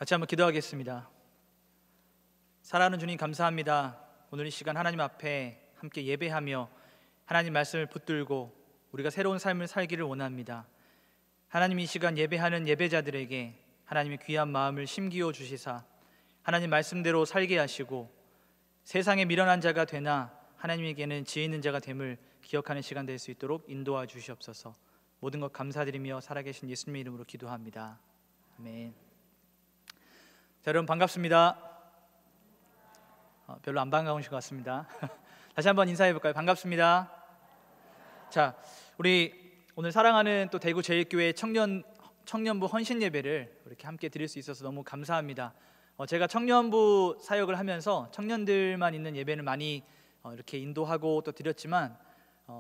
같이 한번 기도하겠습니다. 사랑하는 주님, 감사합니다. 오늘 이 시간 하나님 앞에 함께 예배하며 하나님 말씀을 붙들고 우리가 새로운 삶을 살기를 원합니다. 하나님, 이 시간 예배하는 예배자들에게 하나님의 귀한 마음을 심기어 주시사 하나님 말씀대로 살게 하시고 세상에 미련한 자가 되나 하나님에게는 지혜 있는 자가 됨을 기억하는 시간 될 수 있도록 인도하 주시옵소서. 모든 것 감사드리며 살아계신 예수님의 이름으로 기도합니다. 아멘. 자, 여러분 반갑습니다. 별로 안 반가우신 것 같습니다. 다시 한번 인사해 볼까요? 반갑습니다. 자, 우리 오늘 사랑하는 또 대구 제일교회 청년부 헌신 예배를 이렇게 함께 드릴 수 있어서 너무 감사합니다. 제가 청년부 사역을 하면서 청년들만 있는 예배를 많이 이렇게 인도하고 또 드렸지만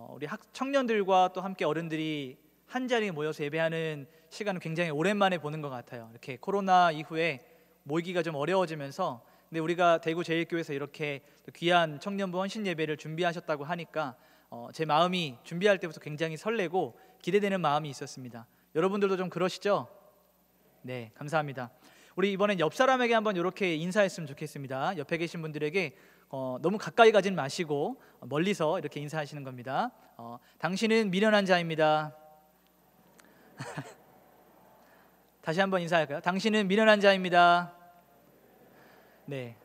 우리 청년들과 또 함께 어른들이 한 자리에 모여서 예배하는 시간은 굉장히 오랜만에 보는 것 같아요. 이렇게 코로나 이후에 모이기가 좀 어려워지면서, 근데 우리가 대구 제일교회에서 이렇게 귀한 청년부 헌신 예배를 준비하셨다고 하니까 제 마음이 준비할 때부터 굉장히 설레고 기대되는 마음이 있었습니다. 여러분들도 좀 그러시죠? 네, 감사합니다. 우리 이번엔 옆 사람에게 한번 이렇게 인사했으면 좋겠습니다. 옆에 계신 분들에게 너무 가까이 가진 마시고 멀리서 이렇게 인사하시는 겁니다. 당신은 미련한 자입니다. 다시 한번 인사할까요? 당신은 미련한 자입니다. 네,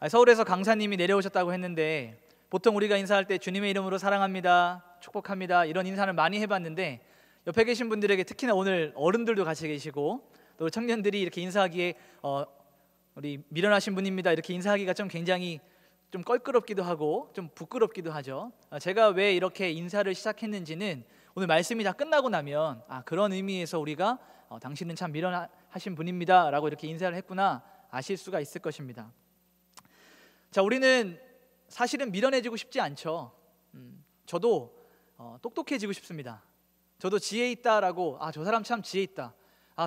서울에서 강사님이 내려오셨다고 했는데 보통 우리가 인사할 때 주님의 이름으로 사랑합니다, 축복합니다, 이런 인사를 많이 해봤는데 옆에 계신 분들에게 특히나 오늘 어른들도 같이 계시고 또 청년들이 이렇게 인사하기에 우리 미련하신 분입니다 이렇게 인사하기가 좀 굉장히 좀 껄끄럽기도 하고 좀 부끄럽기도 하죠. 제가 왜 이렇게 인사를 시작했는지는 오늘 말씀이 다 끝나고 나면 그런 의미에서 우리가 당신은 참 미련하신 분입니다 라고 이렇게 인사를 했구나 아실 수가 있을 것입니다. 자, 우리는 사실은 미련해지고 싶지 않죠. 저도 똑똑해지고 싶습니다. 저도 지혜 있다라고 저 사람 참 지혜 있다,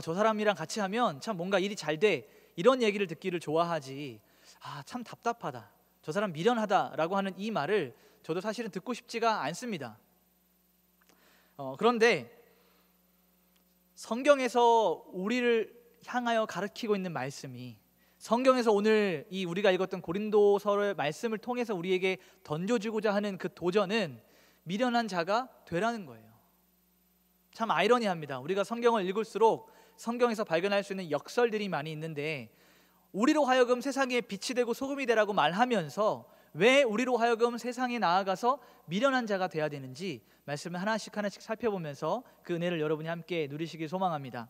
저 사람이랑 같이 하면 참 뭔가 일이 잘 돼, 이런 얘기를 듣기를 좋아하지 참 답답하다, 저 사람 미련하다라고 하는 이 말을 저도 사실은 듣고 싶지가 않습니다. 그런데 성경에서 우리를 향하여 가르치고 있는 말씀이, 성경에서 오늘 이 우리가 읽었던 고린도서의 말씀을 통해서 우리에게 던져주고자 하는 그 도전은 미련한 자가 되라는 거예요. 참 아이러니합니다. 우리가 성경을 읽을수록 성경에서 발견할 수 있는 역설들이 많이 있는데 우리로 하여금 세상에 빛이 되고 소금이 되라고 말하면서 왜 우리로 하여금 세상에 나아가서 미련한 자가 돼야 되는지 말씀을 하나씩 살펴보면서 그 은혜를 여러분이 함께 누리시길 소망합니다.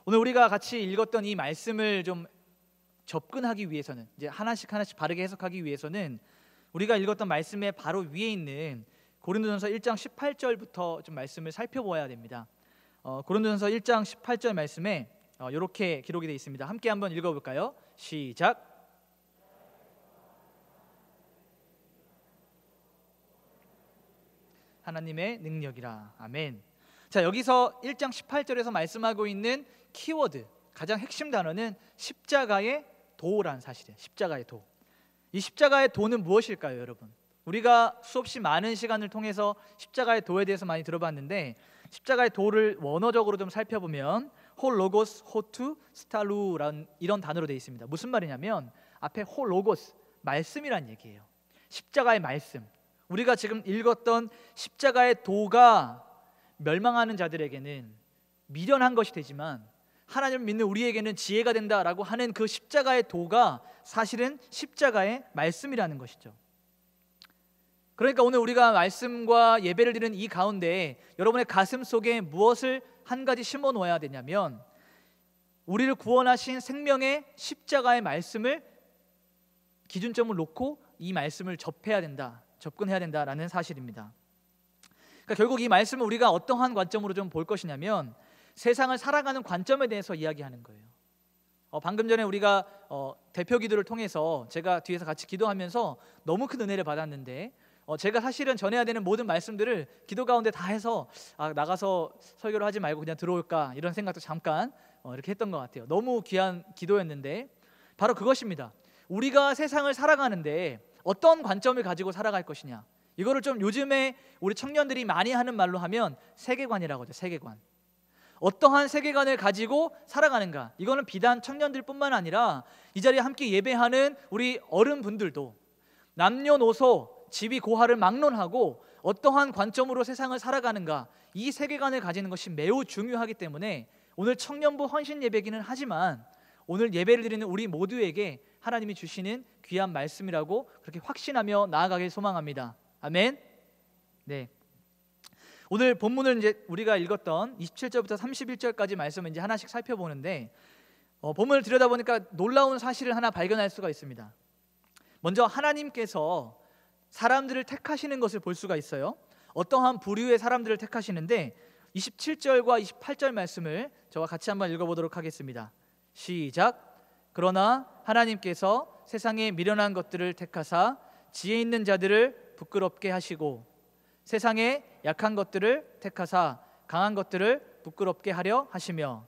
오늘 우리가 같이 읽었던 이 말씀을 좀 접근하기 위해서는, 이제 하나씩 바르게 해석하기 위해서는 우리가 읽었던 말씀의 바로 위에 있는 고린도전서 1장 18절부터 좀 말씀을 살펴보아야 됩니다. 고린도전서 1장 18절 말씀에 이렇게 기록이 되어 있습니다. 함께 한번 읽어볼까요? 시작. 하나님의 능력이라. 아멘. 자, 여기서 1장 18절에서 말씀하고 있는 키워드, 가장 핵심 단어는 십자가의 도라는 사실이에요. 십자가의 도. 이 십자가의 도는 무엇일까요, 여러분? 우리가 수없이 많은 시간을 통해서 십자가의 도에 대해서 많이 들어봤는데 십자가의 도를 원어적으로 좀 살펴보면 홀로고스, 호투, 스탈루라는 이런 단어로 되어 있습니다. 무슨 말이냐면 앞에 홀로고스, 말씀이란 얘기예요. 십자가의 말씀. 우리가 지금 읽었던 십자가의 도가 멸망하는 자들에게는 미련한 것이 되지만 하나님을 믿는 우리에게는 지혜가 된다라고 하는 그 십자가의 도가 사실은 십자가의 말씀이라는 것이죠. 그러니까 오늘 우리가 말씀과 예배를 드리는 이 가운데 여러분의 가슴 속에 무엇을 한 가지 심어 놓아야 되냐면 우리를 구원하신 생명의 십자가의 말씀을 기준점을 놓고 이 말씀을 접해야 된다, 접근해야 된다라는 사실입니다. 그러니까 결국 이 말씀을 우리가 어떠한 관점으로 좀 볼 것이냐면 세상을 살아가는 관점에 대해서 이야기하는 거예요. 방금 전에 우리가 대표 기도를 통해서 제가 뒤에서 같이 기도하면서 너무 큰 은혜를 받았는데 제가 사실은 전해야 되는 모든 말씀들을 기도 가운데 다 해서 나가서 설교를 하지 말고 그냥 들어올까 이런 생각도 잠깐 이렇게 했던 것 같아요. 너무 귀한 기도였는데 바로 그것입니다. 우리가 세상을 살아가는데 어떤 관점을 가지고 살아갈 것이냐, 이거를 좀 요즘에 우리 청년들이 많이 하는 말로 하면 세계관이라고 하죠. 세계관. 어떠한 세계관을 가지고 살아가는가? 이거는 비단 청년들뿐만 아니라 이 자리에 함께 예배하는 우리 어른분들도 남녀노소 지위 고하를 막론하고 어떠한 관점으로 세상을 살아가는가, 이 세계관을 가지는 것이 매우 중요하기 때문에 오늘 청년부 헌신 예배기는 하지만 오늘 예배를 드리는 우리 모두에게 하나님이 주시는 귀한 말씀이라고 그렇게 확신하며 나아가길 소망합니다. 아멘. 네. 오늘 본문을 이제 우리가 읽었던 27절부터 31절까지 말씀을 이제 하나씩 살펴보는데 본문을 들여다보니까 놀라운 사실을 하나 발견할 수가 있습니다. 먼저 하나님께서 사람들을 택하시는 것을 볼 수가 있어요. 어떠한 부류의 사람들을 택하시는데 27절과 28절 말씀을 저와 같이 한번 읽어보도록 하겠습니다. 시작. 그러나 하나님께서 세상에 미련한 것들을 택하사 지혜 있는 자들을 부끄럽게 하시고 세상에 약한 것들을 택하사 강한 것들을 부끄럽게 하려 하시며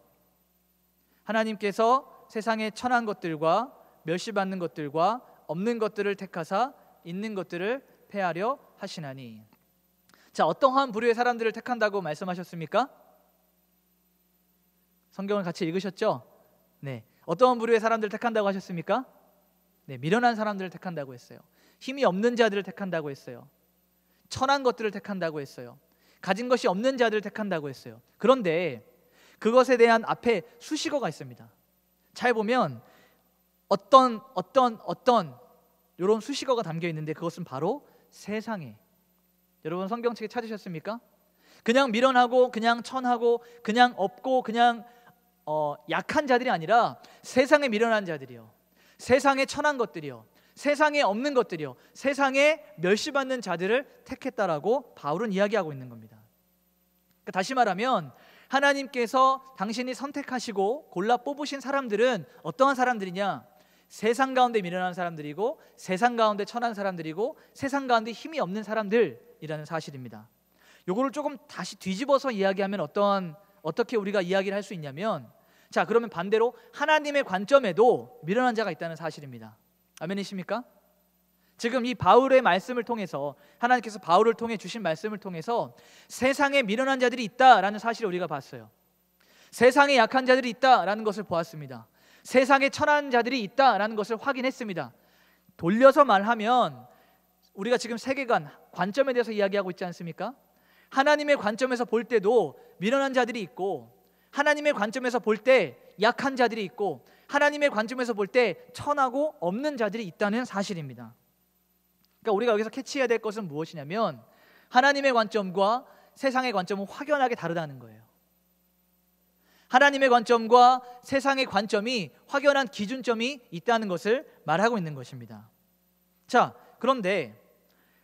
하나님께서 세상에 천한 것들과 멸시받는 것들과 없는 것들을 택하사 있는 것들을 폐하려 하시나니. 자, 어떠한 부류의 사람들을 택한다고 말씀하셨습니까? 성경을 같이 읽으셨죠? 네. 어떠한 부류의 사람들을 택한다고 하셨습니까? 네, 미련한 사람들을 택한다고 했어요. 힘이 없는 자들을 택한다고 했어요. 천한 것들을 택한다고 했어요. 가진 것이 없는 자들을 택한다고 했어요. 그런데 그것에 대한 앞에 수식어가 있습니다. 잘 보면 어떤 이런 수식어가 담겨 있는데 그것은 바로 세상에. 여러분 성경책에 찾으셨습니까? 그냥 미련하고 그냥 천하고 그냥 없고 그냥 약한 자들이 아니라 세상에 미련한 자들이요, 세상에 천한 것들이요, 세상에 없는 것들이요, 세상에 멸시받는 자들을 택했다라고 바울은 이야기하고 있는 겁니다. 그러니까 다시 말하면 하나님께서 당신이 선택하시고 골라 뽑으신 사람들은 어떠한 사람들이냐? 세상 가운데 미련한 사람들이고 세상 가운데 천한 사람들이고 세상 가운데 힘이 없는 사람들이라는 사실입니다. 요거를 조금 다시 뒤집어서 이야기하면 어떻게 우리가 이야기를 할 수 있냐면, 자, 그러면 반대로 하나님의 관점에도 미련한 자가 있다는 사실입니다. 아멘이십니까? 지금 이 바울의 말씀을 통해서, 하나님께서 바울을 통해 주신 말씀을 통해서 세상에 미련한 자들이 있다라는 사실을 우리가 봤어요. 세상에 약한 자들이 있다라는 것을 보았습니다. 세상에 천한 자들이 있다라는 것을 확인했습니다. 돌려서 말하면 우리가 지금 세계관, 관점에 대해서 이야기하고 있지 않습니까? 하나님의 관점에서 볼 때도 미련한 자들이 있고, 하나님의 관점에서 볼 때 약한 자들이 있고, 하나님의 관점에서 볼 때 천하고 없는 자들이 있다는 사실입니다. 그러니까 우리가 여기서 캐치해야 될 것은 무엇이냐면 하나님의 관점과 세상의 관점은 확연하게 다르다는 거예요. 하나님의 관점과 세상의 관점이 확연한 기준점이 있다는 것을 말하고 있는 것입니다. 자, 그런데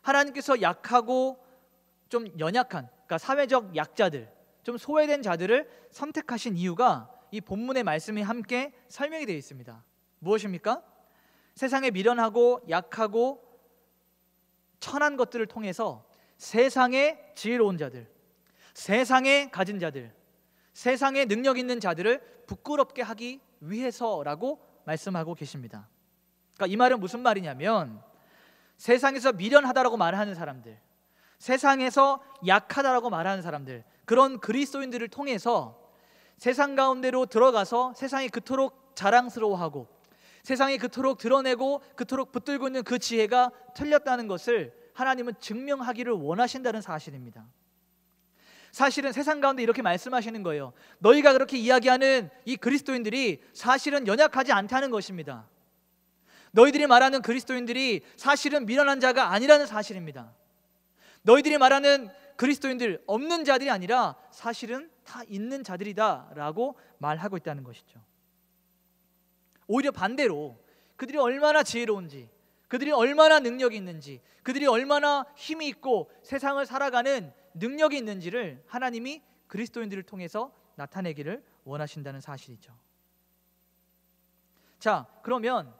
하나님께서 약하고 좀 연약한, 그러니까 사회적 약자들, 좀 소외된 자들을 선택하신 이유가 이 본문의 말씀이 함께 설명이 되어 있습니다. 무엇입니까? 세상에 미련하고 약하고 천한 것들을 통해서 세상에 지혜로운 자들, 세상에 가진 자들, 세상에 능력 있는 자들을 부끄럽게 하기 위해서라고 말씀하고 계십니다. 그러니까 이 말은 무슨 말이냐면 세상에서 미련하다라고 말하는 사람들, 세상에서 약하다라고 말하는 사람들, 그런 그리스도인들을 통해서 세상 가운데로 들어가서 세상이 그토록 자랑스러워하고 세상이 그토록 드러내고 그토록 붙들고 있는 그 지혜가 틀렸다는 것을 하나님은 증명하기를 원하신다는 사실입니다. 사실은 세상 가운데 이렇게 말씀하시는 거예요. 너희가 그렇게 이야기하는 이 그리스도인들이 사실은 연약하지 않다는 것입니다. 너희들이 말하는 그리스도인들이 사실은 미련한 자가 아니라는 사실입니다. 너희들이 말하는 그리스도인들, 없는 자들이 아니라 사실은 다 있는 자들이다 라고 말하고 있다는 것이죠. 오히려 반대로 그들이 얼마나 지혜로운지, 그들이 얼마나 능력이 있는지, 그들이 얼마나 힘이 있고 세상을 살아가는 능력이 있는지를 하나님이 그리스도인들을 통해서 나타내기를 원하신다는 사실이죠. 자, 그러면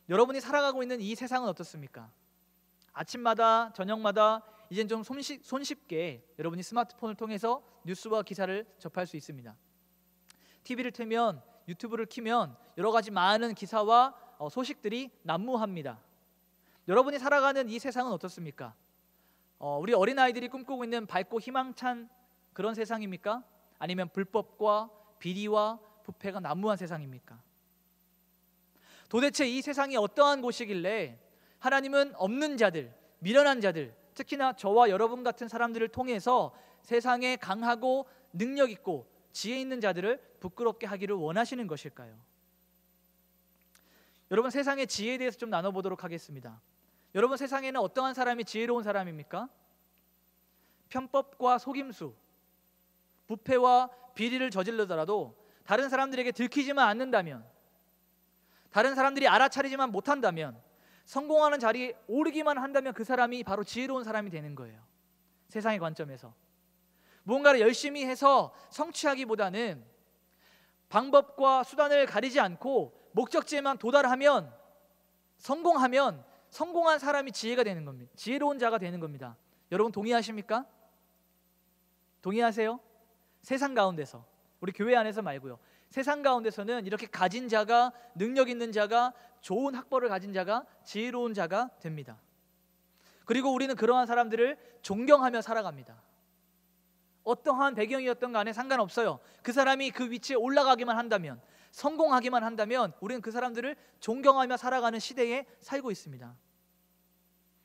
여러분이 살아가고 있는 이 세상은 어떻습니까? 아침마다 저녁마다 이젠 좀 손쉽게 여러분이 스마트폰을 통해서 뉴스와 기사를 접할 수 있습니다. TV를 틀면, 유튜브를 키면 여러 가지 많은 기사와 소식들이 난무합니다. 여러분이 살아가는 이 세상은 어떻습니까? 우리 어린아이들이 꿈꾸고 있는 밝고 희망찬 그런 세상입니까? 아니면 불법과 비리와 부패가 난무한 세상입니까? 도대체 이 세상이 어떠한 곳이길래 하나님은 없는 자들, 미련한 자들, 특히나 저와 여러분 같은 사람들을 통해서 세상에 강하고 능력 있고 지혜 있는 자들을 부끄럽게 하기를 원하시는 것일까요? 여러분, 세상의 지혜에 대해서 좀 나눠보도록 하겠습니다. 여러분, 세상에는 어떠한 사람이 지혜로운 사람입니까? 편법과 속임수, 부패와 비리를 저지르더라도 다른 사람들에게 들키지만 않는다면, 다른 사람들이 알아차리지만 못한다면, 성공하는 자리에 오르기만 한다면 그 사람이 바로 지혜로운 사람이 되는 거예요. 세상의 관점에서 무언가를 열심히 해서 성취하기보다는 방법과 수단을 가리지 않고 목적지에만 도달하면, 성공하면 성공한 사람이 지혜가 되는 겁니다. 지혜로운 자가 되는 겁니다. 여러분 동의하십니까? 동의하세요? 세상 가운데서, 우리 교회 안에서 말고요, 세상 가운데서는 이렇게 가진 자가, 능력 있는 자가, 좋은 학벌을 가진 자가 지혜로운 자가 됩니다. 그리고 우리는 그러한 사람들을 존경하며 살아갑니다. 어떠한 배경이었던 간에 상관없어요. 그 사람이 그 위치에 올라가기만 한다면, 성공하기만 한다면 우리는 그 사람들을 존경하며 살아가는 시대에 살고 있습니다.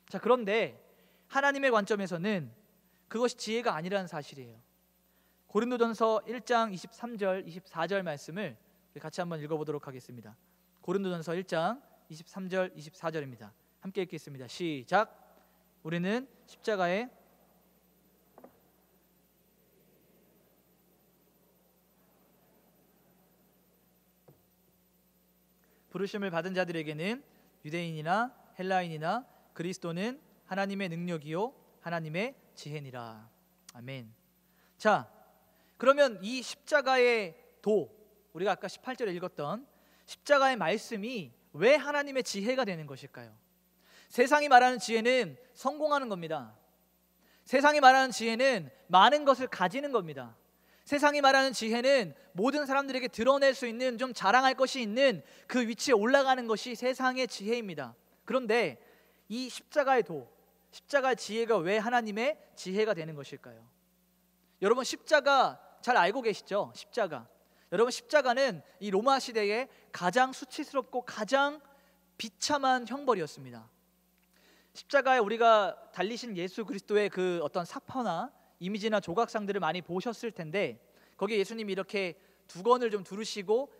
자, 그런데 하나님의 관점에서는 그것이 지혜가 아니라는 사실이에요. 고린도전서 1장 23절 24절 말씀을 같이 한번 읽어보도록 하겠습니다. 고린도전서 1장 23절 24절입니다. 함께 읽겠습니다. 시작. 우리는 십자가에 부르심을 받은 자들에게는 유대인이나 헬라인이나 그리스도는 하나님의 능력이요 하나님의 지혜니라. 아멘. 자, 그러면 이 십자가의 도, 우리가 아까 18절에 읽었던 십자가의 말씀이 왜 하나님의 지혜가 되는 것일까요? 세상이 말하는 지혜는 성공하는 겁니다. 세상이 말하는 지혜는 많은 것을 가지는 겁니다. 세상이 말하는 지혜는 모든 사람들에게 드러낼 수 있는, 좀 자랑할 것이 있는 그 위치에 올라가는 것이 세상의 지혜입니다. 그런데 이 십자가의 도, 십자가의 지혜가 왜 하나님의 지혜가 되는 것일까요? 여러분, 십자가 잘 알고 계시죠? 십자가. 여러분, 십자가는 이 로마 시대에 가장 수치스럽고 가장 비참한 형벌이었습니다. 십자가에 우리가 달리신 예수 그리스도의 그 어떤 사파나 이미지나 조각상들을 많이 보셨을 텐데, 거기에 예수님이 이렇게 두건을 좀 두르시고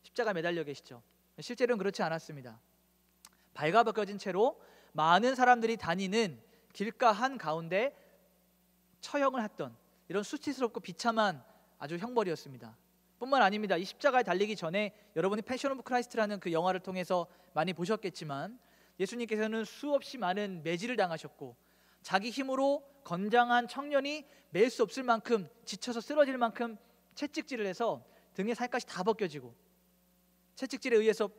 십자가에 매달려 계시죠. 실제로는 그렇지 않았습니다. 발가벗겨진 채로 많은 사람들이 다니는 길가 한가운데 처형을 했던 이런 수치스럽고 비참한 아주 형벌이었습니다. 뿐만 아닙니다. 이 십자가에 달리기 전에 여러분이 패션 오브 크라이스트라는 그 영화를 통해서 많이 보셨겠지만, 예수님께서는 수없이 많은 매질을 당하셨고, 자기 힘으로 건장한 청년이 맬 수 없을 만큼, 지쳐서 쓰러질 만큼 채찍질을 해서 등에 살갗이 다 벗겨지고, 채찍질에 의해서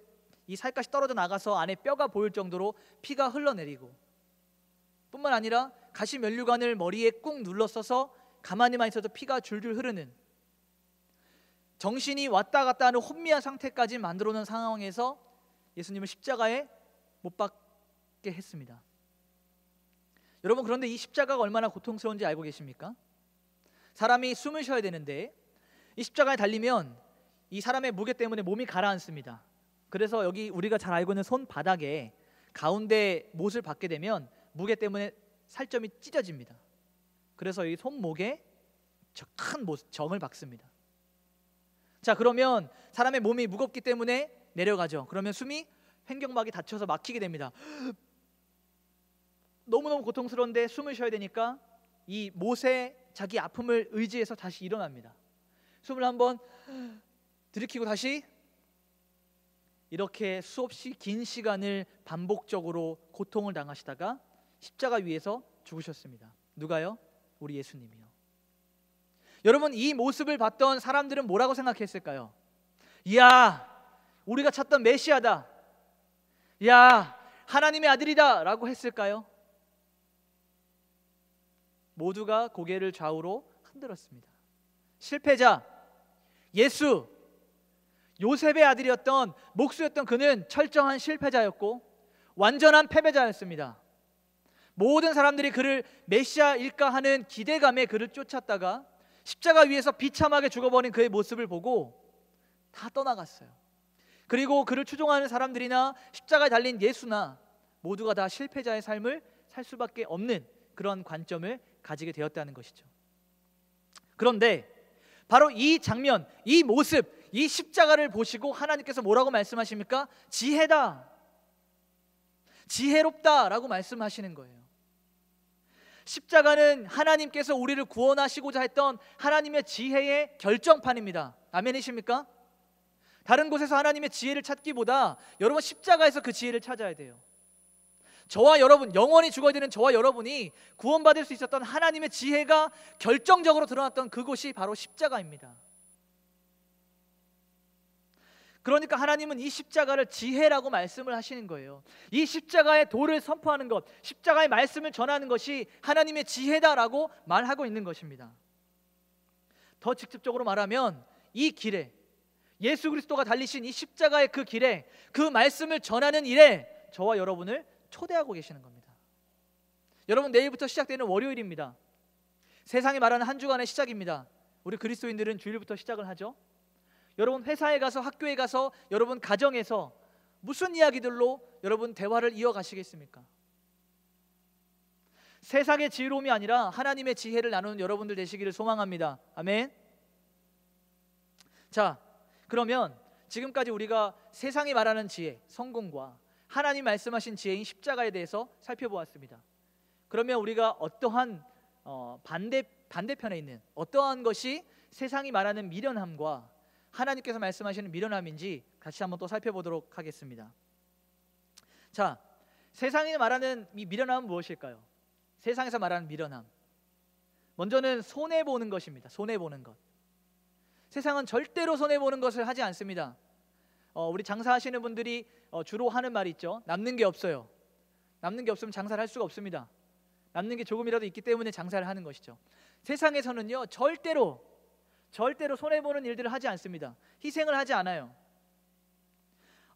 이 살갗이 떨어져 나가서 안에 뼈가 보일 정도로 피가 흘러내리고, 뿐만 아니라 가시 면류관을 머리에 꾹 눌러 써서 가만히만 있어도 피가 줄줄 흐르는, 정신이 왔다 갔다 하는 혼미한 상태까지 만들어 놓은 상황에서 예수님을 십자가에 못 박게 했습니다. 여러분, 그런데 이 십자가가 얼마나 고통스러운지 알고 계십니까? 사람이 숨을 쉬어야 되는데 이 십자가에 달리면 이 사람의 무게 때문에 몸이 가라앉습니다. 그래서 여기 우리가 잘 알고 있는 손바닥에 가운데 못을 박게 되면 무게 때문에 살점이 찢어집니다. 그래서 이 손목에 저 큰 정을 박습니다. 자, 그러면 사람의 몸이 무겁기 때문에 내려가죠. 그러면 숨이, 횡격막이 닫혀서 막히게 됩니다. 너무너무 고통스러운데 숨을 쉬어야 되니까 이 못에 자기 아픔을 의지해서 다시 일어납니다. 숨을 한번 들이키고 다시, 이렇게 수없이 긴 시간을 반복적으로 고통을 당하시다가 십자가 위에서 죽으셨습니다. 누가요? 우리 예수님이요. 여러분, 이 모습을 봤던 사람들은 뭐라고 생각했을까요? 이야, 우리가 찾던 메시아다, 야, 하나님의 아들이다 라고 했을까요? 모두가 고개를 좌우로 흔들었습니다. 실패자, 예수, 요셉의 아들이었던, 목수였던 그는 철저한 실패자였고 완전한 패배자였습니다. 모든 사람들이 그를 메시아일까 하는 기대감에 그를 쫓았다가 십자가 위에서 비참하게 죽어버린 그의 모습을 보고 다 떠나갔어요. 그리고 그를 추종하는 사람들이나 십자가에 달린 예수나 모두가 다 실패자의 삶을 살 수밖에 없는 그런 관점을 가지게 되었다는 것이죠. 그런데 바로 이 장면, 이 모습, 이 십자가를 보시고 하나님께서 뭐라고 말씀하십니까? 지혜다, 지혜롭다라고 말씀하시는 거예요. 십자가는 하나님께서 우리를 구원하시고자 했던 하나님의 지혜의 결정판입니다. 아멘이십니까? 다른 곳에서 하나님의 지혜를 찾기보다 여러분 십자가에서 그 지혜를 찾아야 돼요. 저와 여러분, 영원히 죽어야 되는 저와 여러분이 구원받을 수 있었던 하나님의 지혜가 결정적으로 드러났던 그곳이 바로 십자가입니다. 그러니까 하나님은 이 십자가를 지혜라고 말씀을 하시는 거예요. 이 십자가의 도를 선포하는 것, 십자가의 말씀을 전하는 것이 하나님의 지혜다라고 말하고 있는 것입니다. 더 직접적으로 말하면 이 길에, 예수 그리스도가 달리신 이 십자가의 그 길에, 그 말씀을 전하는 일에 저와 여러분을 초대하고 계시는 겁니다. 여러분, 내일부터 시작되는 월요일입니다. 세상이 말하는 한 주간의 시작입니다. 우리 그리스도인들은 주일부터 시작을 하죠. 여러분, 회사에 가서, 학교에 가서, 여러분 가정에서 무슨 이야기들로 여러분 대화를 이어가시겠습니까? 세상의 지혜로움이 아니라 하나님의 지혜를 나누는 여러분들 되시기를 소망합니다. 아멘. 자, 그러면 지금까지 우리가 세상이 말하는 지혜, 성공과 하나님 말씀하신 지혜인 십자가에 대해서 살펴보았습니다. 그러면 우리가 어떠한 반대편에 있는 어떠한 것이 세상이 말하는 미련함과 하나님께서 말씀하시는 미련함인지 같이 한번 또 살펴보도록 하겠습니다. 자, 세상이 말하는 이 미련함은 무엇일까요? 세상에서 말하는 미련함, 먼저는 손해보는 것입니다. 손해보는 것. 세상은 절대로 손해보는 것을 하지 않습니다. 우리 장사하시는 분들이 주로 하는 말이 있죠. 남는 게 없어요. 남는 게 없으면 장사를 할 수가 없습니다. 남는 게 조금이라도 있기 때문에 장사를 하는 것이죠. 세상에서는요, 절대로 손해보는 일들을 하지 않습니다. 희생을 하지 않아요.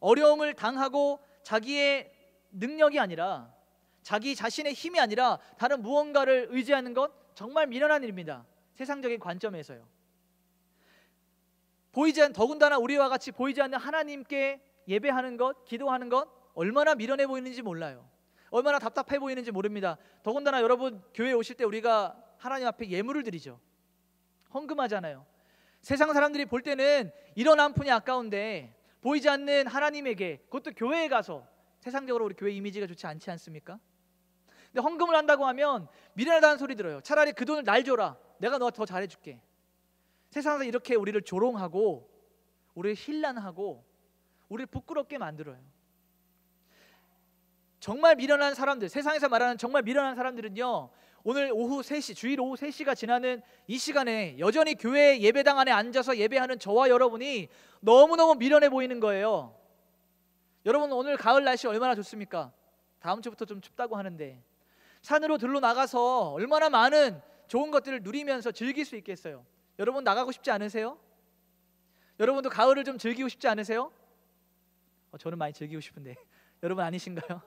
어려움을 당하고 자기의 능력이 아니라, 자기 자신의 힘이 아니라 다른 무언가를 의지하는 것, 정말 미련한 일입니다. 세상적인 관점에서요. 더군다나 우리와 같이 보이지 않는 하나님께 예배하는 것, 기도하는 것 얼마나 미련해 보이는지 몰라요. 얼마나 답답해 보이는지 모릅니다. 더군다나 여러분, 교회에 오실 때 우리가 하나님 앞에 예물을 드리죠. 헌금하잖아요. 세상 사람들이 볼 때는 이런 한 푼이 아까운데 보이지 않는 하나님에게, 그것도 교회에 가서, 세상적으로 우리 교회 이미지가 좋지 않지 않습니까? 근데 헌금을 한다고 하면 미련하다는 소리 들어요. 차라리 그 돈을 날 줘라, 내가 너 더 잘해줄게. 세상에서 이렇게 우리를 조롱하고 우리를 힐난하고 우리를 부끄럽게 만들어요. 정말 미련한 사람들, 세상에서 말하는 정말 미련한 사람들은요, 오늘 오후 3시, 주일 오후 3시가 지나는 이 시간에 여전히 교회 예배당 안에 앉아서 예배하는 저와 여러분이 너무너무 미련해 보이는 거예요. 여러분, 오늘 가을 날씨 얼마나 좋습니까? 다음 주부터 좀 춥다고 하는데 산으로 들러 나가서 얼마나 많은 좋은 것들을 누리면서 즐길 수 있겠어요. 여러분, 나가고 싶지 않으세요? 여러분도 가을을 좀 즐기고 싶지 않으세요? 저는 많이 즐기고 싶은데 여러분 아니신가요?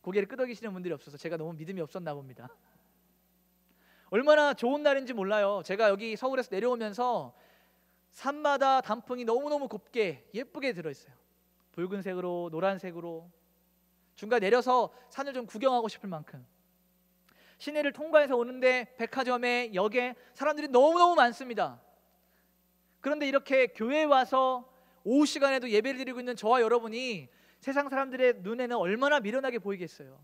고개를 끄덕이시는 분들이 없어서 제가 너무 믿음이 없었나 봅니다. 얼마나 좋은 날인지 몰라요. 제가 여기 서울에서 내려오면서 산마다 단풍이 너무너무 곱게 예쁘게 들어있어요. 붉은색으로, 노란색으로. 중간에 내려서 산을 좀 구경하고 싶을 만큼. 시내를 통과해서 오는데 백화점에, 역에 사람들이 너무너무 많습니다. 그런데 이렇게 교회에 와서 오후 시간에도 예배를 드리고 있는 저와 여러분이 세상 사람들의 눈에는 얼마나 미련하게 보이겠어요.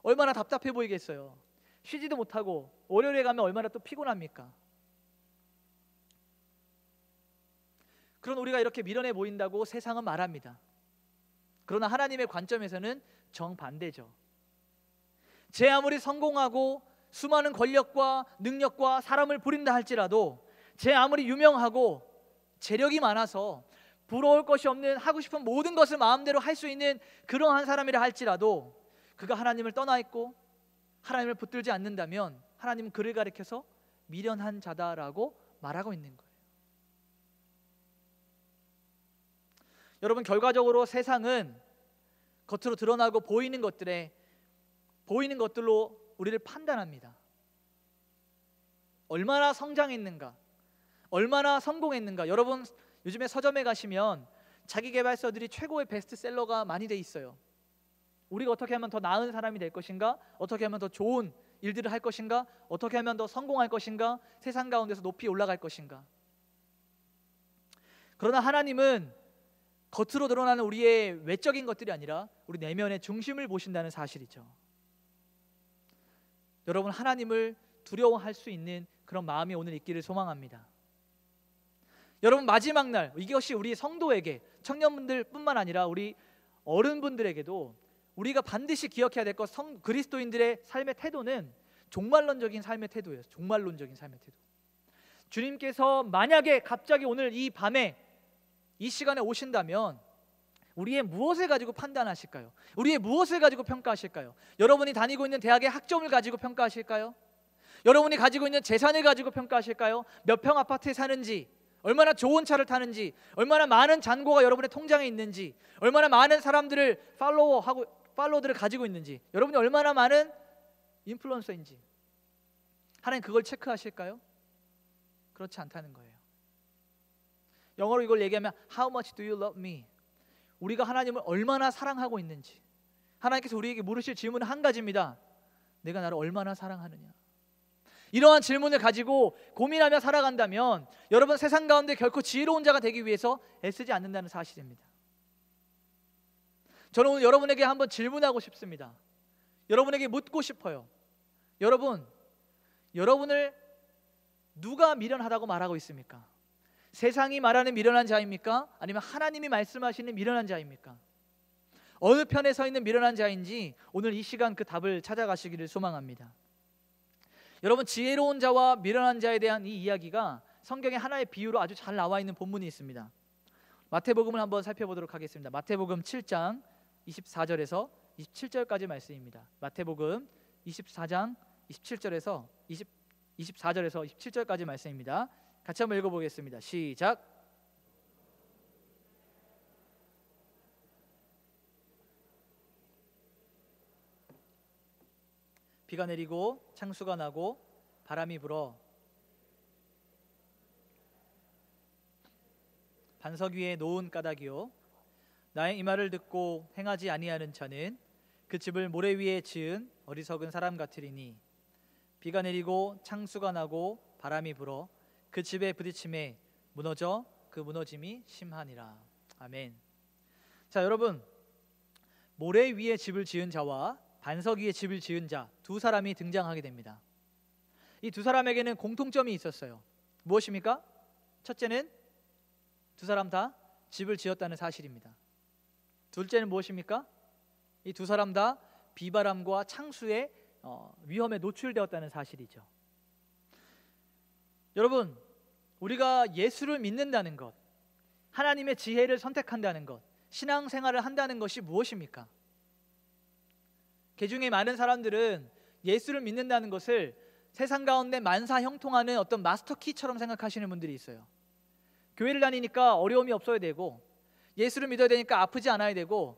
얼마나 답답해 보이겠어요. 쉬지도 못하고 월요일에 가면 얼마나 또 피곤합니까? 그런 우리가 이렇게 미련해 보인다고 세상은 말합니다. 그러나 하나님의 관점에서는 정반대죠. 제 아무리 성공하고 수많은 권력과 능력과 사람을 부린다 할지라도, 제 아무리 유명하고 재력이 많아서 부러울 것이 없는, 하고 싶은 모든 것을 마음대로 할 수 있는 그러한 사람이라 할지라도 그가 하나님을 떠나 있고 하나님을 붙들지 않는다면 하나님은 그를 가리켜서 미련한 자다라고 말하고 있는 거예요. 여러분, 결과적으로 세상은 겉으로 드러나고 보이는 것들로 우리를 판단합니다. 얼마나 성장했는가, 얼마나 성공했는가. 여러분 요즘에 서점에 가시면 자기계발서들이 최고의 베스트셀러가 많이 돼 있어요. 우리가 어떻게 하면 더 나은 사람이 될 것인가, 어떻게 하면 더 좋은 일들을 할 것인가, 어떻게 하면 더 성공할 것인가, 세상 가운데서 높이 올라갈 것인가. 그러나 하나님은 겉으로 드러나는 우리의 외적인 것들이 아니라 우리 내면의 중심을 보신다는 사실이죠. 여러분, 하나님을 두려워할 수 있는 그런 마음이 오늘 있기를 소망합니다. 여러분, 마지막 날, 이것이 우리 성도에게, 청년분들 뿐만 아니라 우리 어른분들에게도 우리가 반드시 기억해야 될 것, 그리스도인들의 삶의 태도는 종말론적인 삶의 태도예요. 종말론적인 삶의 태도. 주님께서 만약에 갑자기 오늘 이 밤에 이 시간에 오신다면 우리의 무엇을 가지고 판단하실까요? 우리의 무엇을 가지고 평가하실까요? 여러분이 다니고 있는 대학의 학점을 가지고 평가하실까요? 여러분이 가지고 있는 재산을 가지고 평가하실까요? 몇 평 아파트에 사는지, 얼마나 좋은 차를 타는지, 얼마나 많은 잔고가 여러분의 통장에 있는지, 얼마나 많은 사람들을 팔로워들을 가지고 있는지, 여러분이 얼마나 많은 인플루언서인지, 하나님 그걸 체크하실까요? 그렇지 않다는 거예요. 영어로 이걸 얘기하면 How much do you love me? 우리가 하나님을 얼마나 사랑하고 있는지, 하나님께서 우리에게 물으실 질문은 한 가지입니다. 내가 나를 얼마나 사랑하느냐. 이러한 질문을 가지고 고민하며 살아간다면 여러분 세상 가운데 결코 지혜로운 자가 되기 위해서 애쓰지 않는다는 사실입니다. 저는 오늘 여러분에게 한번 질문하고 싶습니다. 여러분에게 묻고 싶어요. 여러분을 누가 미련하다고 말하고 있습니까? 세상이 말하는 미련한 자입니까? 아니면 하나님이 말씀하시는 미련한 자입니까? 어느 편에 서 있는 미련한 자인지 오늘 이 시간 그 답을 찾아가시기를 소망합니다. 여러분, 지혜로운 자와 미련한 자에 대한 이 이야기가 성경에 하나의 비유로 아주 잘 나와 있는 본문이 있습니다. 마태복음을 한번 살펴보도록 하겠습니다. 마태복음 7장 24절에서 27절까지 말씀입니다. 마태복음 24장 24절에서 27절까지 말씀입니다. 같이 한번 읽어보겠습니다. 시작. 비가 내리고 창수가 나고 바람이 불어 반석 위에 놓은 까닭이요 나의 이 말을 듣고 행하지 아니하는 자는 그 집을 모래 위에 지은 어리석은 사람 같으리니 비가 내리고 창수가 나고 바람이 불어 그 집에 부딪힘에 무너져 그 무너짐이 심하니라. 아멘. 자, 여러분, 모래 위에 집을 지은 자와 반석 위에 집을 지은 자 두 사람이 등장하게 됩니다. 이 두 사람에게는 공통점이 있었어요. 무엇입니까? 첫째는 두 사람 다 집을 지었다는 사실입니다. 둘째는 무엇입니까? 이 두 사람 다 비바람과 창수의 위험에 노출되었다는 사실이죠. 여러분, 우리가 예수를 믿는다는 것, 하나님의 지혜를 선택한다는 것, 신앙생활을 한다는 것이 무엇입니까? 개중에 많은 사람들은 예수를 믿는다는 것을 세상 가운데 만사 형통하는 어떤 마스터키처럼 생각하시는 분들이 있어요. 교회를 다니니까 어려움이 없어야 되고, 예수를 믿어야 되니까 아프지 않아야 되고,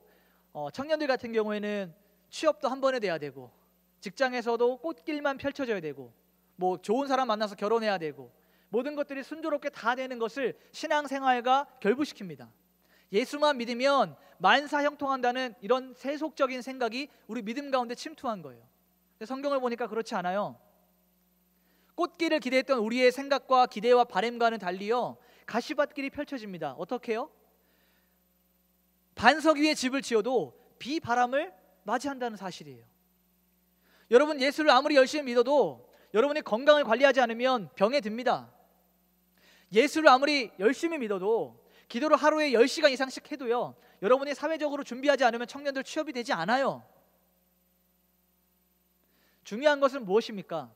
청년들 같은 경우에는 취업도 한 번에 돼야 되고, 직장에서도 꽃길만 펼쳐져야 되고, 뭐 좋은 사람 만나서 결혼해야 되고, 모든 것들이 순조롭게 다 되는 것을 신앙생활과 결부시킵니다. 예수만 믿으면 만사 형통한다는 이런 세속적인 생각이 우리 믿음 가운데 침투한 거예요. 근데 성경을 보니까 그렇지 않아요. 꽃길을 기대했던 우리의 생각과 기대와 바람과는 달리요, 가시밭길이 펼쳐집니다. 어떻게 해요? 반석 위에 집을 지어도 비, 바람을 맞이한다는 사실이에요. 여러분, 예수를 아무리 열심히 믿어도 여러분이 건강을 관리하지 않으면 병에 듭니다. 예수를 아무리 열심히 믿어도 기도를 하루에 10시간 이상씩 해도요, 여러분이 사회적으로 준비하지 않으면 청년들 취업이 되지 않아요. 중요한 것은 무엇입니까?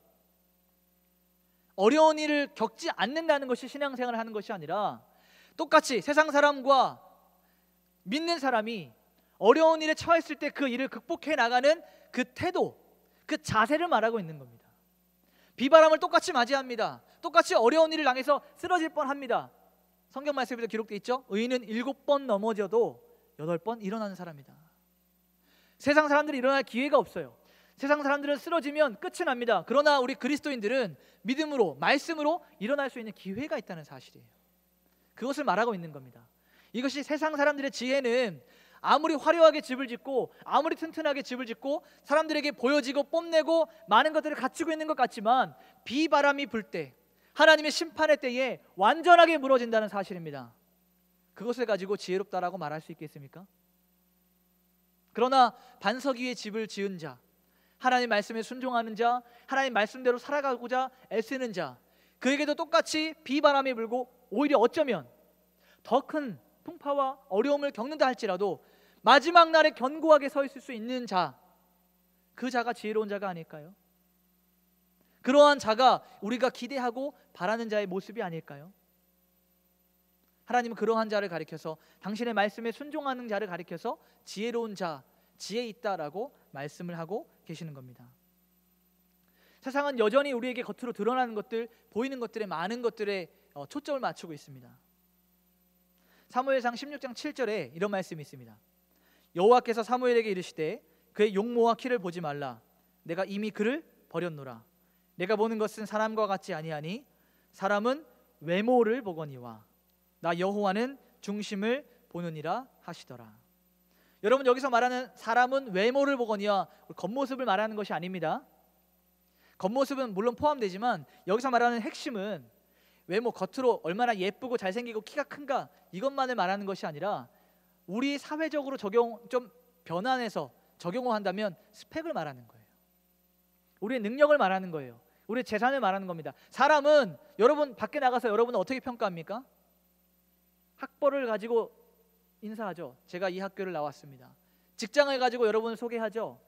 어려운 일을 겪지 않는다는 것이 신앙생활을 하는 것이 아니라 똑같이 세상 사람과 믿는 사람이 어려운 일에 처했을 때 그 일을 극복해 나가는 그 태도, 그 자세를 말하고 있는 겁니다. 비바람을 똑같이 맞이합니다. 똑같이 어려운 일을 당해서 쓰러질 뻔합니다. 성경 말씀에도 기록되어 있죠. 의인은 7번 넘어져도 8번 일어나는 사람이다. 세상 사람들이 일어날 기회가 없어요. 세상 사람들은 쓰러지면 끝이 납니다. 그러나 우리 그리스도인들은 믿음으로, 말씀으로 일어날 수 있는 기회가 있다는 사실이에요. 그것을 말하고 있는 겁니다. 이것이 세상 사람들의 지혜는 아무리 화려하게 집을 짓고 아무리 튼튼하게 집을 짓고 사람들에게 보여지고 뽐내고 많은 것들을 갖추고 있는 것 같지만 비바람이 불 때, 하나님의 심판의 때에 완전하게 무너진다는 사실입니다. 그것을 가지고 지혜롭다라고 말할 수 있겠습니까? 그러나 반석 위에 집을 지은 자, 하나님 말씀에 순종하는 자, 하나님 말씀대로 살아가고자 애쓰는 자, 그에게도 똑같이 비바람이 불고 오히려 어쩌면 더 큰 풍파와 어려움을 겪는다 할지라도 마지막 날에 견고하게 서 있을 수 있는 자, 그 자가 지혜로운 자가 아닐까요? 그러한 자가 우리가 기대하고 바라는 자의 모습이 아닐까요? 하나님은 그러한 자를 가리켜서, 당신의 말씀에 순종하는 자를 가리켜서 지혜로운 자, 지혜 있다라고 말씀을 하고 계시는 겁니다. 세상은 여전히 우리에게 겉으로 드러나는 것들, 보이는 것들에 많은 것들에 초점을 맞추고 있습니다. 사무엘상 16장 7절에 이런 말씀이 있습니다. 여호와께서 사무엘에게 이르시되 그의 용모와 키를 보지 말라. 내가 이미 그를 버렸노라. 내가 보는 것은 사람과 같지 아니하니 사람은 외모를 보거니와 나 여호와는 중심을 보느니라 하시더라. 여러분, 여기서 말하는 사람은 외모를 보거니와 겉모습을 말하는 것이 아닙니다. 겉모습은 물론 포함되지만 여기서 말하는 핵심은 외모, 겉으로 얼마나 예쁘고 잘생기고 키가 큰가, 이것만을 말하는 것이 아니라 우리 사회적으로 좀 변환해서 적용을 한다면 스펙을 말하는 거예요. 우리의 능력을 말하는 거예요. 우리의 재산을 말하는 겁니다. 사람은, 여러분 밖에 나가서 여러분은 어떻게 평가합니까? 학벌을 가지고 인사하죠. 제가 이 학교를 나왔습니다. 직장을 가지고 여러분을 소개하죠.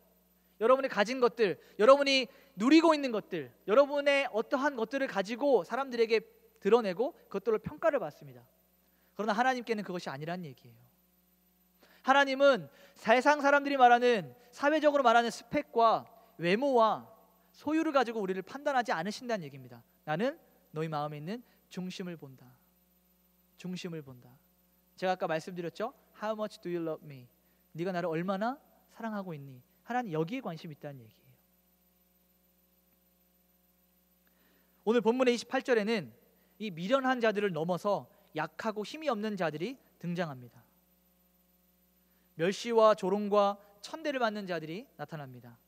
여러분이 가진 것들, 여러분이 누리고 있는 것들, 여러분의 어떠한 것들을 가지고 사람들에게 드러내고 그것들로 평가를 받습니다. 그러나 하나님께는 그것이 아니란 얘기예요. 하나님은 세상 사람들이 말하는, 사회적으로 말하는 스펙과 외모와 소유를 가지고 우리를 판단하지 않으신다는 얘기입니다. 나는 너희 마음에 있는 중심을 본다. 중심을 본다. 제가 아까 말씀드렸죠. How much do you love me? 네가 나를 얼마나 사랑하고 있니? 하나님 여기에 관심이 있다는 얘기예요. 오늘 본문의 28절에는 이 미련한 자들을 넘어서 약하고 힘이 없는 자들이 등장합니다. 멸시와 조롱과 천대를 받는 자들이 나타납니다.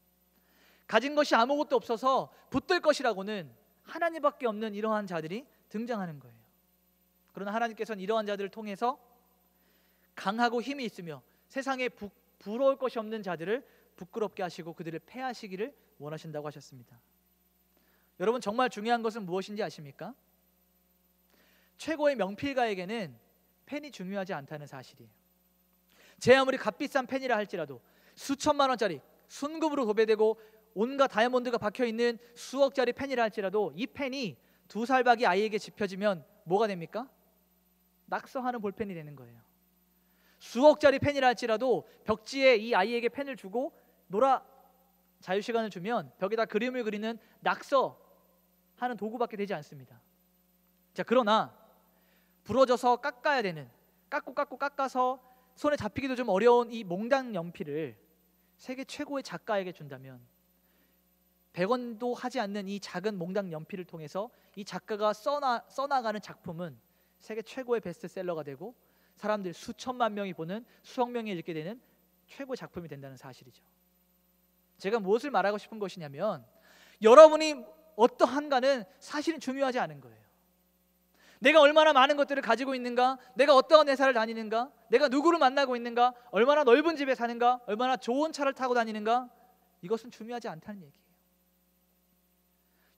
가진 것이 아무것도 없어서 붙들 것이라고는 하나님밖에 없는 이러한 자들이 등장하는 거예요. 그러나 하나님께서는 이러한 자들을 통해서 강하고 힘이 있으며 세상에 부러울 것이 없는 자들을 부끄럽게 하시고 그들을 패하시기를 원하신다고 하셨습니다. 여러분, 정말 중요한 것은 무엇인지 아십니까? 최고의 명필가에게는 펜이 중요하지 않다는 사실이에요. 제 아무리 값비싼 펜이라 할지라도 수천만 원짜리 순금으로 도배되고 온갖 다이아몬드가 박혀있는 수억짜리 펜이라 할지라도 이 펜이 2살박이 아이에게 집혀지면 뭐가 됩니까? 낙서하는 볼펜이 되는 거예요. 수억짜리 펜이라 할지라도 벽지에 이 아이에게 펜을 주고 자유시간을 주면 벽에다 그림을 그리는 낙서하는 도구밖에 되지 않습니다. 자, 그러나 부러져서 깎아야 되는, 깎아서 손에 잡히기도 좀 어려운 이 몽당 연필을 세계 최고의 작가에게 준다면 100원도 하지 않는 이 작은 몽당 연필을 통해서 이 작가가 써나가는 작품은 세계 최고의 베스트셀러가 되고 사람들 수천만 명이 보는, 수억 명이 읽게 되는 최고의 작품이 된다는 사실이죠. 제가 무엇을 말하고 싶은 것이냐면 여러분이 어떠한가는 사실은 중요하지 않은 거예요. 내가 얼마나 많은 것들을 가지고 있는가, 내가 어떠한 회사를 다니는가, 내가 누구를 만나고 있는가, 얼마나 넓은 집에 사는가, 얼마나 좋은 차를 타고 다니는가, 이것은 중요하지 않다는 얘기예요.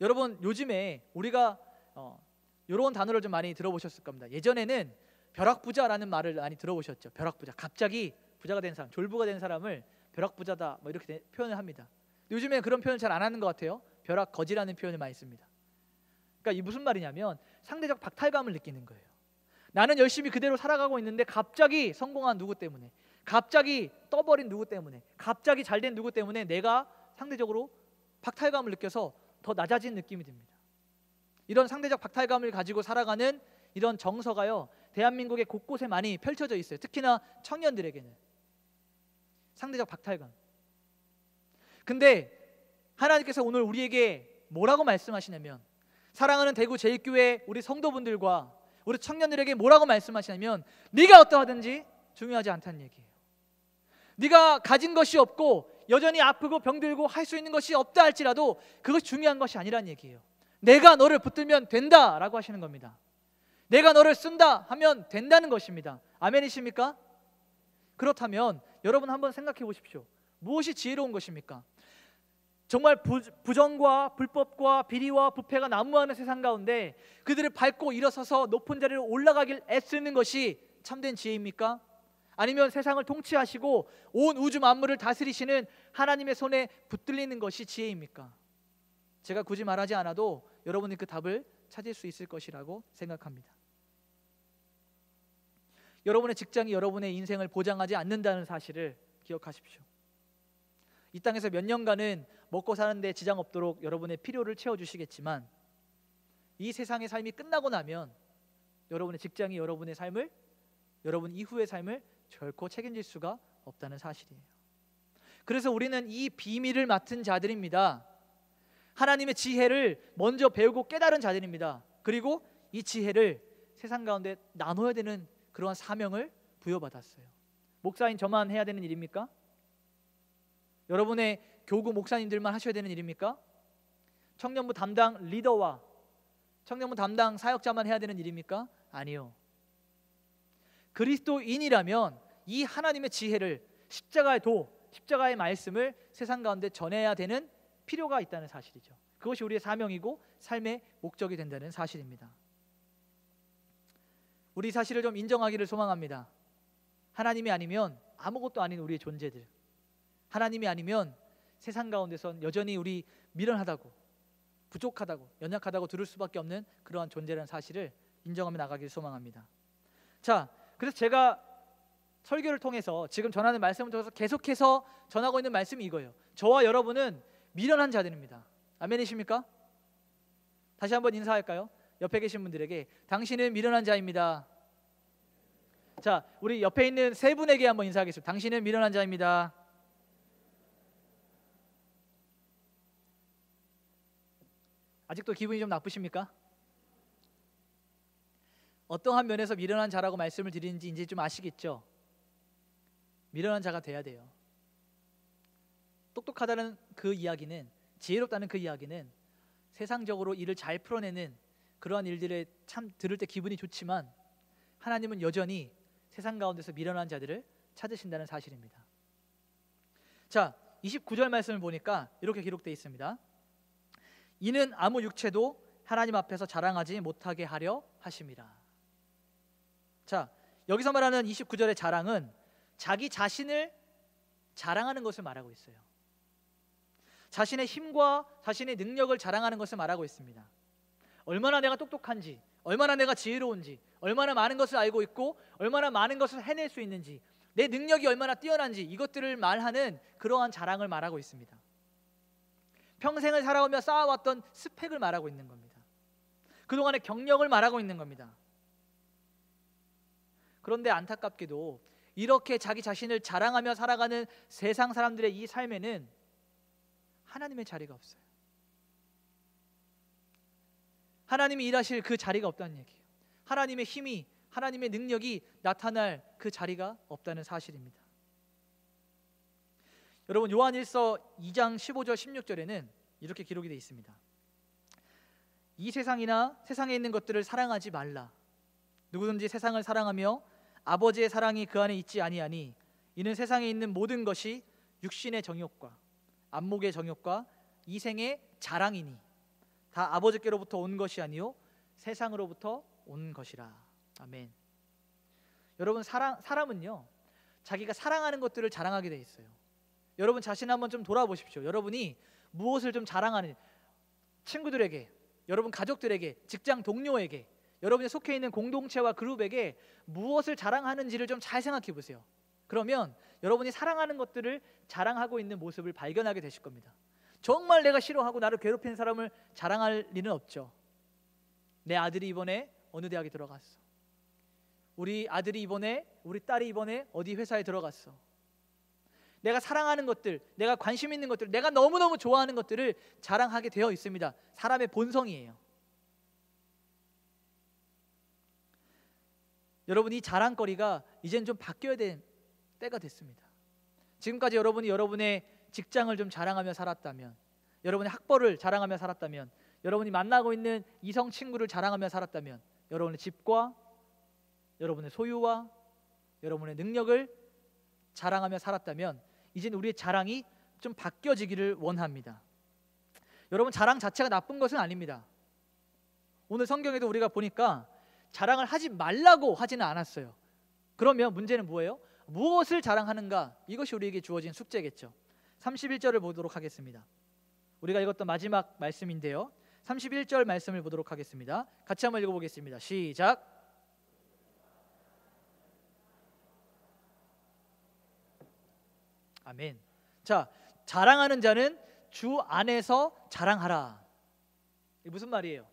여러분, 요즘에 우리가 이런 단어를 좀 많이 들어보셨을 겁니다. 예전에는 벼락부자라는 말을 많이 들어보셨죠. 벼락부자, 갑자기 부자가 된 사람, 졸부가 된 사람을 벼락부자다 뭐 이렇게 표현을 합니다. 요즘에 그런 표현을 잘 안 하는 것 같아요. 벼락거지라는 표현을 많이 씁니다. 그러니까 이 무슨 말이냐면 상대적 박탈감을 느끼는 거예요. 나는 열심히 그대로 살아가고 있는데 갑자기 성공한 누구 때문에, 갑자기 떠버린 누구 때문에, 갑자기 잘된 누구 때문에 내가 상대적으로 박탈감을 느껴서 더 낮아진 느낌이 듭니다. 이런 상대적 박탈감을 가지고 살아가는 이런 정서가요, 대한민국의 곳곳에 많이 펼쳐져 있어요. 특히나 청년들에게는 상대적 박탈감. 근데 하나님께서 오늘 우리에게 뭐라고 말씀하시냐면, 사랑하는 대구 제1교회 우리 성도분들과 우리 청년들에게 뭐라고 말씀하시냐면, 네가 어떠하든지 중요하지 않다는 얘기예요. 네가 가진 것이 없고 여전히 아프고 병들고 할 수 있는 것이 없다 할지라도 그것이 중요한 것이 아니란 얘기예요. 내가 너를 붙들면 된다라고 하시는 겁니다. 내가 너를 쓴다 하면 된다는 것입니다. 아멘이십니까? 그렇다면 여러분 한번 생각해 보십시오. 무엇이 지혜로운 것입니까? 정말 부정과 불법과 비리와 부패가 난무하는 세상 가운데 그들을 밟고 일어서서 높은 자리로 올라가길 애쓰는 것이 참된 지혜입니까? 아니면 세상을 통치하시고 온 우주 만물을 다스리시는 하나님의 손에 붙들리는 것이 지혜입니까? 제가 굳이 말하지 않아도 여러분이 그 답을 찾을 수 있을 것이라고 생각합니다. 여러분의 직장이 여러분의 인생을 보장하지 않는다는 사실을 기억하십시오. 이 땅에서 몇 년간은 먹고 사는데 지장 없도록 여러분의 필요를 채워주시겠지만, 이 세상의 삶이 끝나고 나면 여러분의 직장이 여러분의 삶을, 여러분 이후의 삶을 결코 책임질 수가 없다는 사실이에요. 그래서 우리는 이 비밀을 맡은 자들입니다. 하나님의 지혜를 먼저 배우고 깨달은 자들입니다. 그리고 이 지혜를 세상 가운데 나눠야 되는 그러한 사명을 부여받았어요. 목사인 저만 해야 되는 일입니까? 여러분의 교구 목사님들만 하셔야 되는 일입니까? 청년부 담당 리더와 청년부 담당 사역자만 해야 되는 일입니까? 아니요. 그리스도인이라면 이 하나님의 지혜를, 십자가의 도, 십자가의 말씀을 세상 가운데 전해야 되는 필요가 있다는 사실이죠. 그것이 우리의 사명이고 삶의 목적이 된다는 사실입니다. 우리 이 사실을 좀 인정하기를 소망합니다. 하나님이 아니면 아무것도 아닌 우리의 존재들, 하나님이 아니면 세상 가운데선 여전히 우리 미련하다고, 부족하다고, 연약하다고 들을 수밖에 없는 그러한 존재라는 사실을 인정하며 나가기를 소망합니다. 자, 그래서 제가 설교를 통해서 지금 전하는 말씀을 통해서 계속해서 전하고 있는 말씀이 이거예요. 저와 여러분은 미련한 자들입니다. 아멘이십니까? 다시 한번 인사할까요? 옆에 계신 분들에게 당신은 미련한 자입니다. 자, 우리 옆에 있는 세 분에게 한번 인사하겠습니다. 당신은 미련한 자입니다. 아직도 기분이 좀 나쁘십니까? 어떠한 면에서 미련한 자라고 말씀을 드리는지 이제 좀 아시겠죠? 미련한 자가 돼야 돼요. 똑똑하다는 그 이야기는, 지혜롭다는 그 이야기는 세상적으로 일을 잘 풀어내는 그러한 일들을 참 들을 때 기분이 좋지만, 하나님은 여전히 세상 가운데서 미련한 자들을 찾으신다는 사실입니다. 자, 29절 말씀을 보니까 이렇게 기록되어 있습니다. 이는 아무 육체도 하나님 앞에서 자랑하지 못하게 하려 하심이라. 자, 여기서 말하는 29절의 자랑은 자기 자신을 자랑하는 것을 말하고 있어요. 자신의 힘과 자신의 능력을 자랑하는 것을 말하고 있습니다. 얼마나 내가 똑똑한지, 얼마나 내가 지혜로운지, 얼마나 많은 것을 알고 있고 얼마나 많은 것을 해낼 수 있는지, 내 능력이 얼마나 뛰어난지, 이것들을 말하는 그러한 자랑을 말하고 있습니다. 평생을 살아오며 쌓아왔던 스펙을 말하고 있는 겁니다. 그동안의 경력을 말하고 있는 겁니다. 그런데 안타깝게도 이렇게 자기 자신을 자랑하며 살아가는 세상 사람들의 이 삶에는 하나님의 자리가 없어요. 하나님이 일하실 그 자리가 없다는 얘기예요. 하나님의 힘이, 하나님의 능력이 나타날 그 자리가 없다는 사실입니다. 여러분, 요한일서 2장 15절 16절에는 이렇게 기록이 되어 있습니다. 이 세상이나 세상에 있는 것들을 사랑하지 말라. 누구든지 세상을 사랑하며 아버지의 사랑이 그 안에 있지 아니하니 이는 세상에 있는 모든 것이 육신의 정욕과 안목의 정욕과 이생의 자랑이니 다 아버지께로부터 온 것이 아니요 세상으로부터 온 것이라. 아멘. 여러분, 사람은요 자기가 사랑하는 것들을 자랑하게 돼 있어요. 여러분 자신 한번 좀 돌아보십시오. 여러분이 무엇을 좀 자랑하는, 친구들에게, 여러분 가족들에게, 직장 동료에게, 여러분이 속해 있는 공동체와 그룹에게 무엇을 자랑하는지를 좀 잘 생각해 보세요. 그러면 여러분이 사랑하는 것들을 자랑하고 있는 모습을 발견하게 되실 겁니다. 정말 내가 싫어하고 나를 괴롭히는 사람을 자랑할 리는 없죠. 내 아들이 이번에 어느 대학에 들어갔어. 우리 아들이 이번에, 우리 딸이 이번에 어디 회사에 들어갔어. 내가 사랑하는 것들, 내가 관심 있는 것들, 내가 너무너무 좋아하는 것들을 자랑하게 되어 있습니다. 사람의 본성이에요. 여러분, 이 자랑거리가 이제는 좀 바뀌어야 될 때가 됐습니다. 지금까지 여러분이 여러분의 직장을 좀 자랑하며 살았다면, 여러분의 학벌을 자랑하며 살았다면, 여러분이 만나고 있는 이성 친구를 자랑하며 살았다면, 여러분의 집과 여러분의 소유와 여러분의 능력을 자랑하며 살았다면, 이제는 우리의 자랑이 좀 바뀌어지기를 원합니다. 여러분, 자랑 자체가 나쁜 것은 아닙니다. 오늘 성경에도 우리가 보니까 자랑을 하지 말라고 하지는 않았어요. 그러면 문제는 뭐예요? 무엇을 자랑하는가? 이것이 우리에게 주어진 숙제겠죠. 31절을 보도록 하겠습니다. 우리가 읽었던 마지막 말씀인데요, 31절 말씀을 보도록 하겠습니다. 같이 한번 읽어보겠습니다. 시작. 아멘. 자, 자랑하는 자는 주 안에서 자랑하라. 이게 무슨 말이에요?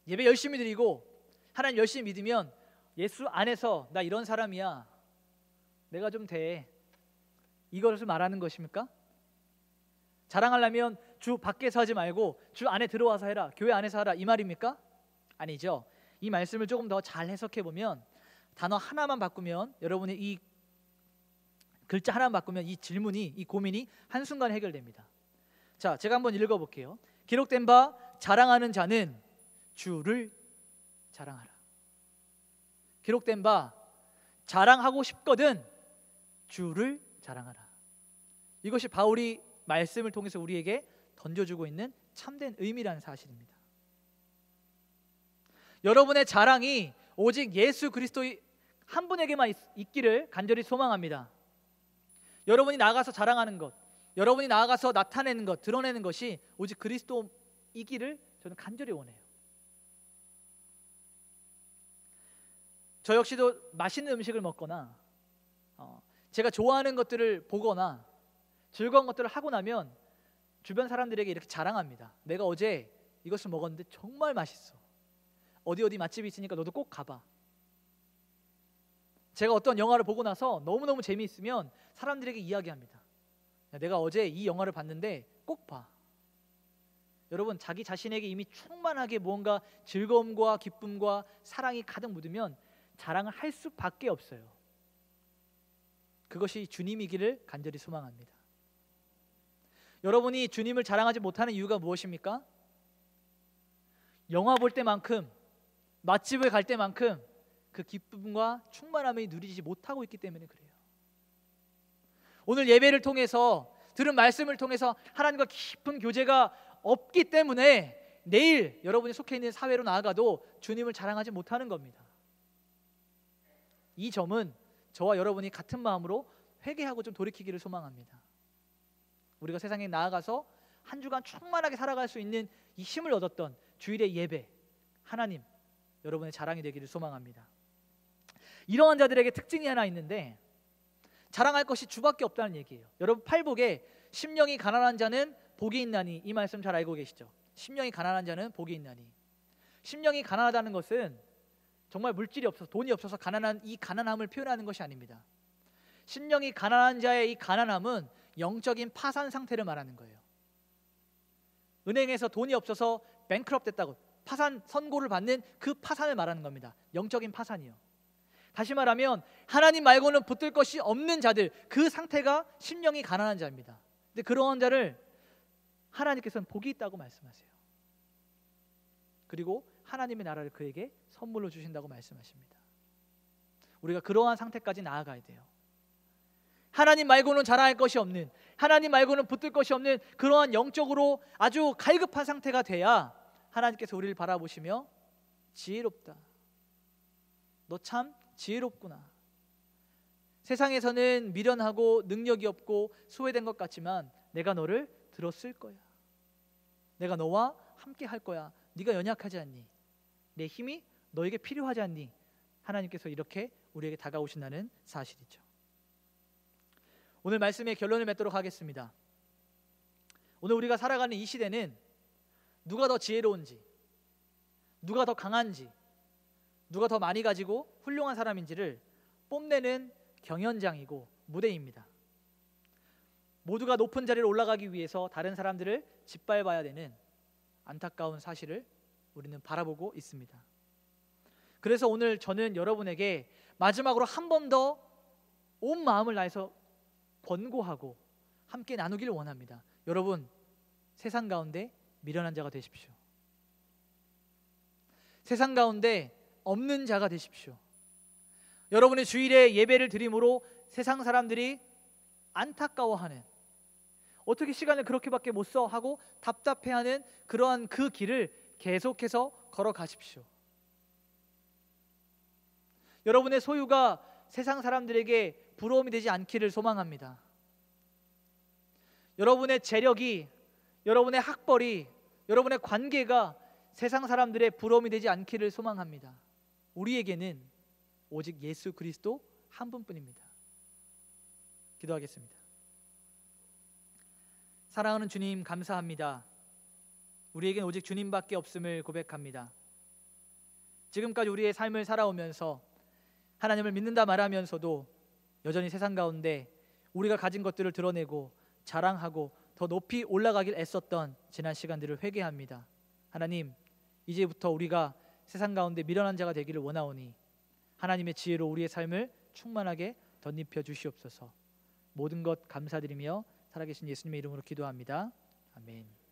예배 열심히 드리고 하나님 열심히 믿으면 예수 안에서 나 이런 사람이야, 내가 좀 돼, 이것을 말하는 것입니까? 자랑하려면 주 밖에서 하지 말고 주 안에 들어와서 해라, 교회 안에서 하라, 이 말입니까? 아니죠. 이 말씀을 조금 더 잘 해석해 보면, 단어 하나만 바꾸면, 여러분의 이 글자 하나만 바꾸면 이 질문이, 이 고민이 한순간에 해결됩니다. 자, 제가 한번 읽어볼게요. 기록된 바 자랑하는 자는 주를 자랑하라. 기록된 바 자랑하고 싶거든 주를 자랑하라. 이것이 바울이 말씀을 통해서 우리에게 던져주고 있는 참된 의미라는 사실입니다. 여러분의 자랑이 오직 예수 그리스도의 한 분에게만 있기를 간절히 소망합니다. 여러분이 나아가서 자랑하는 것, 여러분이 나아가서 나타내는 것, 드러내는 것이 오직 그리스도이기를 저는 간절히 원해요. 저 역시도 맛있는 음식을 먹거나 제가 좋아하는 것들을 보거나 즐거운 것들을 하고 나면 주변 사람들에게 이렇게 자랑합니다. 내가 어제 이것을 먹었는데 정말 맛있어, 어디 맛집이 있으니까 너도 꼭 가봐. 제가 어떤 영화를 보고 나서 너무너무 재미있으면 사람들에게 이야기합니다. 내가 어제 이 영화를 봤는데 꼭 봐. 여러분, 자기 자신에게 이미 충만하게 무언가 즐거움과 기쁨과 사랑이 가득 묻으면 자랑을 할 수밖에 없어요. 그것이 주님이기를 간절히 소망합니다. 여러분이 주님을 자랑하지 못하는 이유가 무엇입니까? 영화 볼 때만큼, 맛집을 갈 때만큼 그 기쁨과 충만함을 누리지 못하고 있기 때문에 그래요. 오늘 예배를 통해서, 들은 말씀을 통해서 하나님과 깊은 교제가 없기 때문에 내일 여러분이 속해 있는 사회로 나아가도 주님을 자랑하지 못하는 겁니다. 이 점은 저와 여러분이 같은 마음으로 회개하고 좀 돌이키기를 소망합니다. 우리가 세상에 나아가서 한 주간 충만하게 살아갈 수 있는 이 힘을 얻었던 주일의 예배, 하나님 여러분의 자랑이 되기를 소망합니다. 이러한 자들에게 특징이 하나 있는데, 자랑할 것이 주밖에 없다는 얘기예요. 여러분, 팔복에 심령이 가난한 자는 복이 있나니, 이 말씀 잘 알고 계시죠? 심령이 가난한 자는 복이 있나니. 심령이 가난하다는 것은 정말 물질이 없어서, 돈이 없어서 가난한 이 가난함을 표현하는 것이 아닙니다. 심령이 가난한 자의 이 가난함은 영적인 파산 상태를 말하는 거예요. 은행에서 돈이 없어서 뱅크럽 됐다고 파산 선고를 받는 그 파산을 말하는 겁니다. 영적인 파산이요. 다시 말하면 하나님 말고는 붙들 것이 없는 자들, 그 상태가 심령이 가난한 자입니다. 근데 그러한 자를 하나님께서는 복이 있다고 말씀하세요. 그리고 하나님의 나라를 그에게 선물로 주신다고 말씀하십니다. 우리가 그러한 상태까지 나아가야 돼요. 하나님 말고는 자랑할 것이 없는, 하나님 말고는 붙들 것이 없는 그러한 영적으로 아주 갈급한 상태가 돼야 하나님께서 우리를 바라보시며 지혜롭다, 너 참 지혜롭구나, 세상에서는 미련하고 능력이 없고 소외된 것 같지만 내가 너를 들었을 거야, 내가 너와 함께 할 거야, 네가 연약하지 않니, 내 힘이 너에게 필요하지 않니, 하나님께서 이렇게 우리에게 다가오신다는 사실이죠. 오늘 말씀의 결론을 맺도록 하겠습니다. 오늘 우리가 살아가는 이 시대는 누가 더 지혜로운지, 누가 더 강한지, 누가 더 많이 가지고 훌륭한 사람인지를 뽐내는 경연장이고 무대입니다. 모두가 높은 자리로 올라가기 위해서 다른 사람들을 짓밟아야 되는 안타까운 사실을 우리는 바라보고 있습니다. 그래서 오늘 저는 여러분에게 마지막으로 한 번 더 온 마음을 다해서 권고하고 함께 나누기를 원합니다. 여러분, 세상 가운데 미련한 자가 되십시오. 세상 가운데 없는 자가 되십시오. 여러분의 주일에 예배를 드림으로 세상 사람들이 안타까워하는, 어떻게 시간을 그렇게밖에 못 써 하고 답답해하는 그러한 그 길을 계속해서 걸어가십시오. 여러분의 소유가 세상 사람들에게 부러움이 되지 않기를 소망합니다. 여러분의 재력이, 여러분의 학벌이, 여러분의 관계가 세상 사람들의 부러움이 되지 않기를 소망합니다. 우리에게는 오직 예수 그리스도 한 분뿐입니다. 기도하겠습니다. 사랑하는 주님, 감사합니다. 우리에겐 오직 주님밖에 없음을 고백합니다. 지금까지 우리의 삶을 살아오면서 하나님을 믿는다 말하면서도 여전히 세상 가운데 우리가 가진 것들을 드러내고 자랑하고 더 높이 올라가길 애썼던 지난 시간들을 회개합니다. 하나님, 이제부터 우리가 세상 가운데 미련한 자가 되기를 원하오니 하나님의 지혜로 우리의 삶을 충만하게 덧입혀 주시옵소서. 모든 것 감사드리며 살아계신 예수님의 이름으로 기도합니다. 아멘.